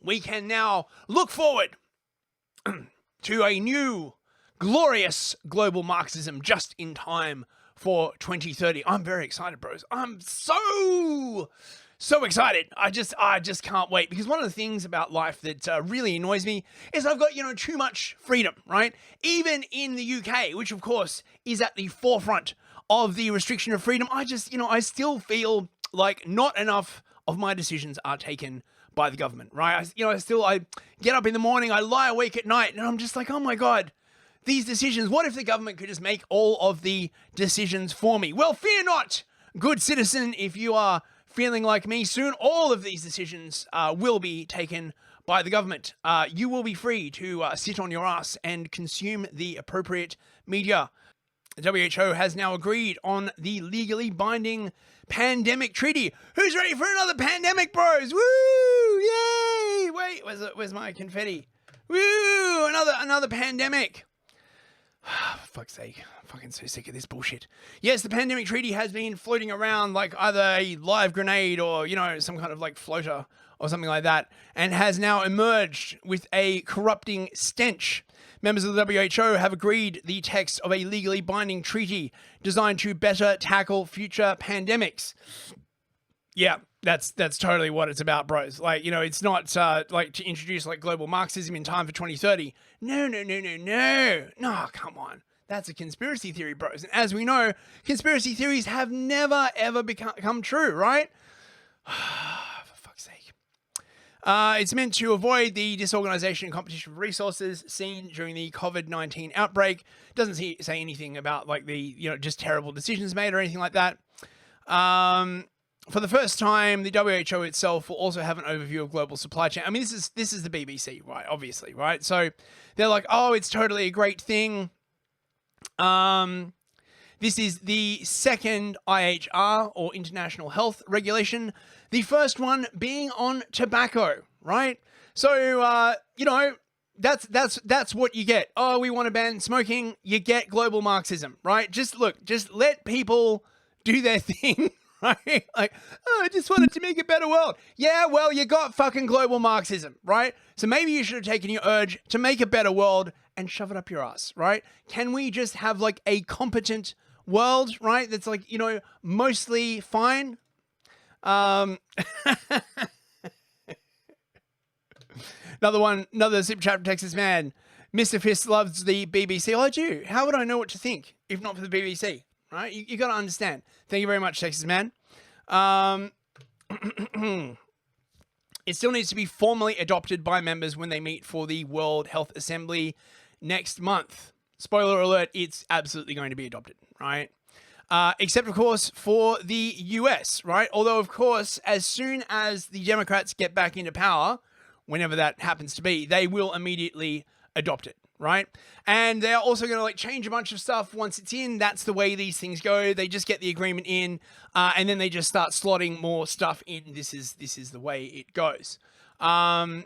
we can now look forward to a new, glorious global Marxism just in time for 2030. I'm very excited, bros. I'm so excited. I just can't wait, because one of the things about life that really annoys me is I've got, too much freedom, right? Even in the UK, which of course is at the forefront of the restriction of freedom, I just, I still feel like not enough of my decisions are taken by the government, right? I get up in the morning, I lie awake at night, and I'm just like, oh my God, these decisions, what if the government could just make all of the decisions for me? Well, fear not, good citizen, if you are feeling like me. Soon all of these decisions will be taken by the government. You will be free to sit on your ass and consume the appropriate media. The WHO has now agreed on the legally binding pandemic treaty. Who's ready for another pandemic, bros? Woo! Yay! Wait, where's my confetti? Woo! Another pandemic. For fuck's sake, I'm fucking so sick of this bullshit. Yes, the pandemic treaty has been floating around like either a live grenade or, some kind of like floater or something like that, and has now emerged with a corrupting stench. Members of the WHO have agreed the text of a legally binding treaty designed to better tackle future pandemics. Yeah, that's totally what it's about, bros. Like, it's not like to introduce like global Marxism in time for 2030. No. No, come on. That's a conspiracy theory, bros. And as we know, conspiracy theories have never, ever come true, right? For fuck's sake. It's meant to avoid the disorganization and competition for resources seen during the COVID-19 outbreak. Doesn't say anything about like the, just terrible decisions made or anything like that. For the first time, the WHO itself will also have an overview of global supply chain. I mean, this is the BBC, right? Obviously, right? So they're like, oh, it's totally a great thing. This is the second IHR, or International Health Regulation. The first one being on tobacco, right? So, that's what you get. Oh, we want to ban smoking. You get global Marxism, right? Just let people do their thing. Right? Like, oh, I just wanted to make a better world. Yeah, well, you got fucking global Marxism, right? So maybe you should have taken your urge to make a better world and shove it up your ass, right? Can we just have like a competent world, right? That's like, mostly fine. Another zip chat from Texas man. Mr. Fist loves the BBC. Oh, I do. How would I know what to think if not for the BBC? Right? You got to understand. Thank you very much, Texas man. It still needs to be formally adopted by members when they meet for the World Health Assembly next month. Spoiler alert, it's absolutely going to be adopted, right? Except, of course, for the US, right? Although, of course, as soon as the Democrats get back into power, whenever that happens to be, they will immediately adopt it. Right? And they're also going to like change a bunch of stuff once it's in. That's the way these things go. They just get the agreement in, and then they just start slotting more stuff in. This is the way it goes. Now,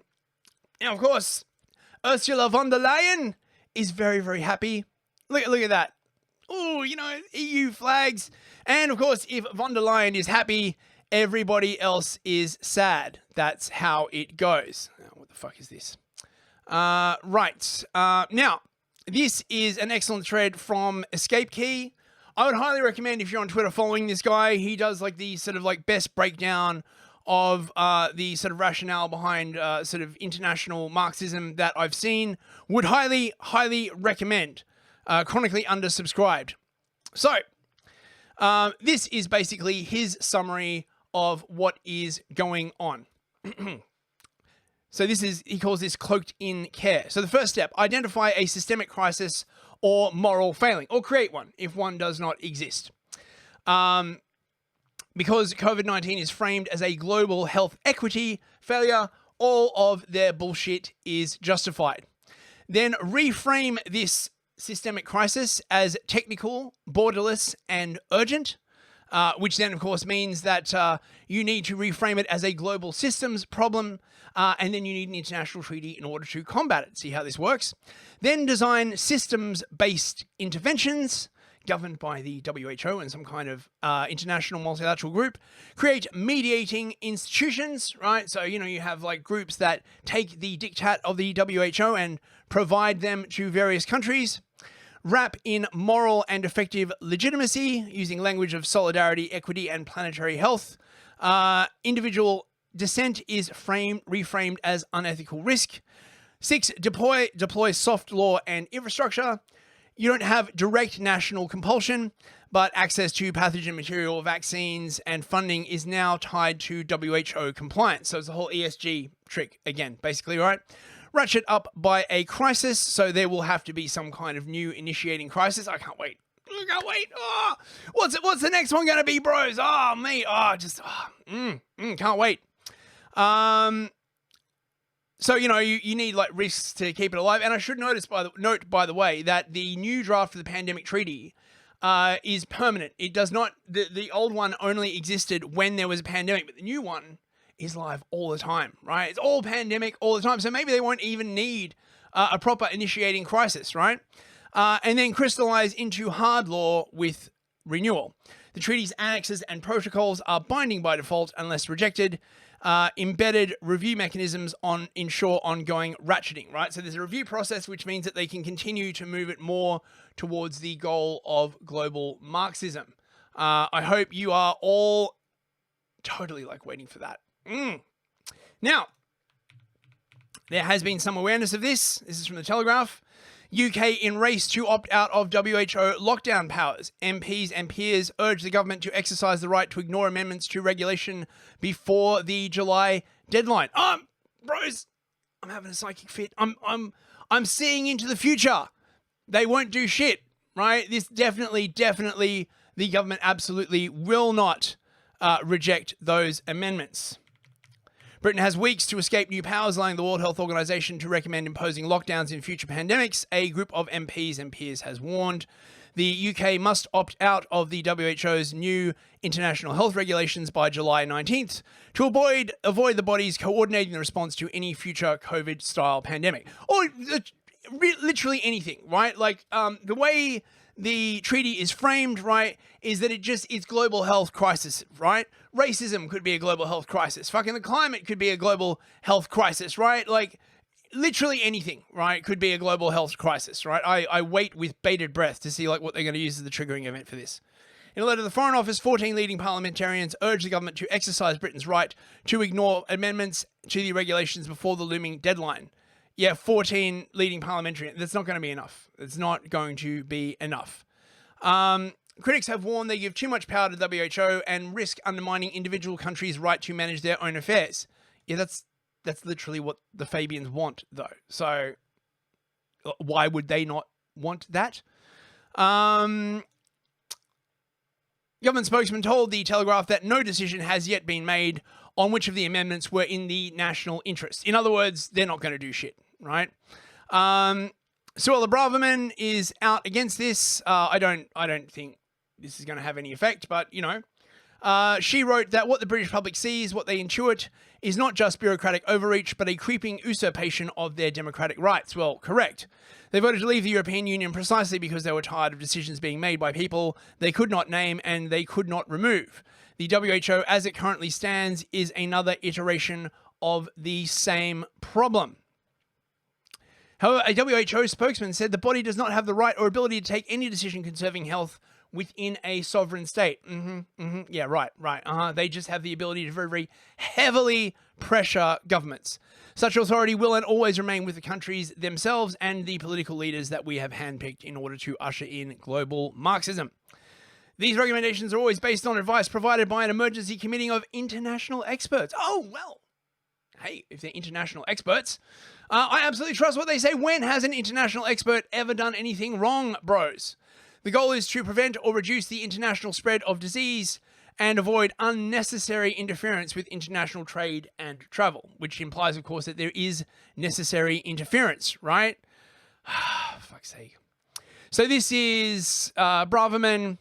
of course, Ursula von der Leyen is very, very happy. Look at that. Oh, EU flags. And of course, if von der Leyen is happy, everybody else is sad. That's how it goes. Oh, what the fuck is this? Right. Now, this is an excellent thread from Escape Key. I would highly recommend, if you're on Twitter, following this guy. He does like the sort of like best breakdown of the sort of rationale behind sort of international Marxism that I've seen. Would highly, highly recommend. Chronically undersubscribed. So, this is basically his summary of what is going on. So he calls this cloaked in care. So the first step, identify a systemic crisis or moral failing, or create one if one does not exist. Because COVID-19 is framed as a global health equity failure, all of their bullshit is justified. Then reframe this systemic crisis as technical, borderless, and urgent. Which then, of course, means that you need to reframe it as a global systems problem, and then you need an international treaty in order to combat it. See how this works? Then design systems-based interventions, governed by the WHO and some kind of international multilateral group, create mediating institutions, right? So, you have like groups that take the diktat of the WHO and provide them to various countries. Wrap in moral and effective legitimacy using language of solidarity, equity, and planetary health. Individual dissent is reframed as unethical risk. 6, deploy soft law and infrastructure. You don't have direct national compulsion, but access to pathogen material, vaccines, and funding is now tied to WHO compliance. So it's the whole ESG trick again, basically, right? Ratchet up by a crisis, so there will have to be some kind of new initiating crisis. I can't wait. Oh, what's the next one going to be, bros? Oh, me. Oh, can't wait. So, you need like risks to keep it alive. And I should note, by the way, that the new draft of the pandemic treaty is permanent. It does not, the old one only existed when there was a pandemic, but the new one is live all the time, right? It's all pandemic all the time. So maybe they won't even need a proper initiating crisis, right? And then crystallize into hard law with renewal. The treaty's annexes and protocols are binding by default unless rejected. Embedded review mechanisms ensure ongoing ratcheting, right? So there's a review process, which means that they can continue to move it more towards the goal of global Marxism. I hope you are all totally like waiting for that. Now, there has been some awareness of this. This is from the Telegraph. UK in race to opt out of WHO lockdown powers. MPs and peers urge the government to exercise the right to ignore amendments to regulation before the July deadline. Bros, I'm having a psychic fit. I'm seeing into the future. They won't do shit, right? This definitely, the government absolutely will not reject those amendments. Britain has weeks to escape new powers, allowing the World Health Organization to recommend imposing lockdowns in future pandemics, a group of MPs and peers has warned. The UK must opt out of the WHO's new international health regulations by July 19th to avoid the bodies coordinating the response to any future COVID-style pandemic. Or literally anything, right? Like, the way the treaty is framed, right, is that it's global health crisis, right? Racism could be a global health crisis. Fucking the climate could be a global health crisis, right? Like, literally anything, right, could be a global health crisis, right? I wait with bated breath to see, like, what they're going to use as the triggering event for this. In a letter to the Foreign Office, 14 leading parliamentarians urged the government to exercise Britain's right to ignore amendments to the regulations before the looming deadline. Yeah, 14 leading parliamentarians. That's not going to be enough. It's not going to be enough. Critics have warned they give too much power to WHO and risk undermining individual countries' right to manage their own affairs. Yeah, that's literally what the Fabians want, though. So why would they not want that? Government spokesman told the Telegraph that no decision has yet been made on which of the amendments were in the national interest. In other words, they're not going to do shit, right? Suella Braverman is out against this. I don't think this is going to have any effect, but, she wrote that what the British public sees, what they intuit, is not just bureaucratic overreach, but a creeping usurpation of their democratic rights. Well, correct. They voted to leave the European Union precisely because they were tired of decisions being made by people they could not name and they could not remove. The WHO, as it currently stands, is another iteration of the same problem. However, a WHO spokesman said the body does not have the right or ability to take any decision concerning health within a sovereign state. Yeah, right. They just have the ability to very, very heavily pressure governments. Such authority will and always remain with the countries themselves and the political leaders that we have handpicked in order to usher in global Marxism. These recommendations are always based on advice provided by an emergency committee of international experts. Oh, well, hey, if they're international experts, I absolutely trust what they say. When has an international expert ever done anything wrong, bros? The goal is to prevent or reduce the international spread of disease and avoid unnecessary interference with international trade and travel, which implies, of course, that there is necessary interference, right? Fuck's sake. So this is Braverman,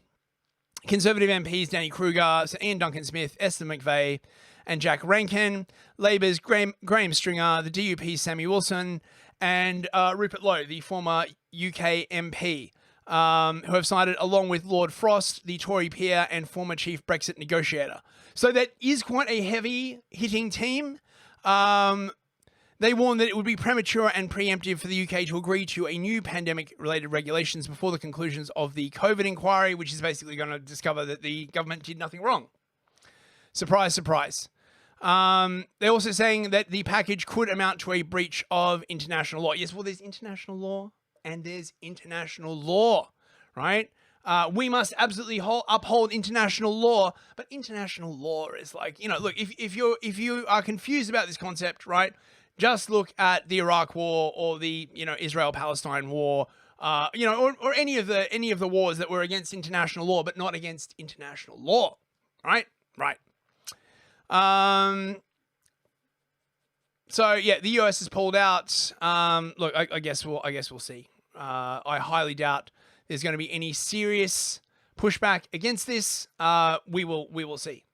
Conservative MPs Danny Kruger, Ian Duncan-Smith, Esther McVeigh, and Jack Rankin, Labour's Graham Stringer, the DUP's Sammy Wilson, and Rupert Lowe, the former UK MP. who have signed it, along with Lord Frost, the Tory peer and former chief Brexit negotiator. So that is quite a heavy-hitting team. They warned that it would be premature and preemptive for the UK to agree to a new pandemic-related regulations before the conclusions of the COVID inquiry, which is basically going to discover that the government did nothing wrong. Surprise, surprise. They're also saying that the package could amount to a breach of international law. Yes, well, there's international law and there's international law, right? We must absolutely uphold international law, but international law is like, look, if you are confused about this concept, right? Just look at the Iraq War or the Israel-Palestine War, or any of the wars that were against international law, but not against international law, right? Right. So yeah, the US has pulled out. Look, I guess we'll see. I highly doubt there's going to be any serious pushback against this. We will see.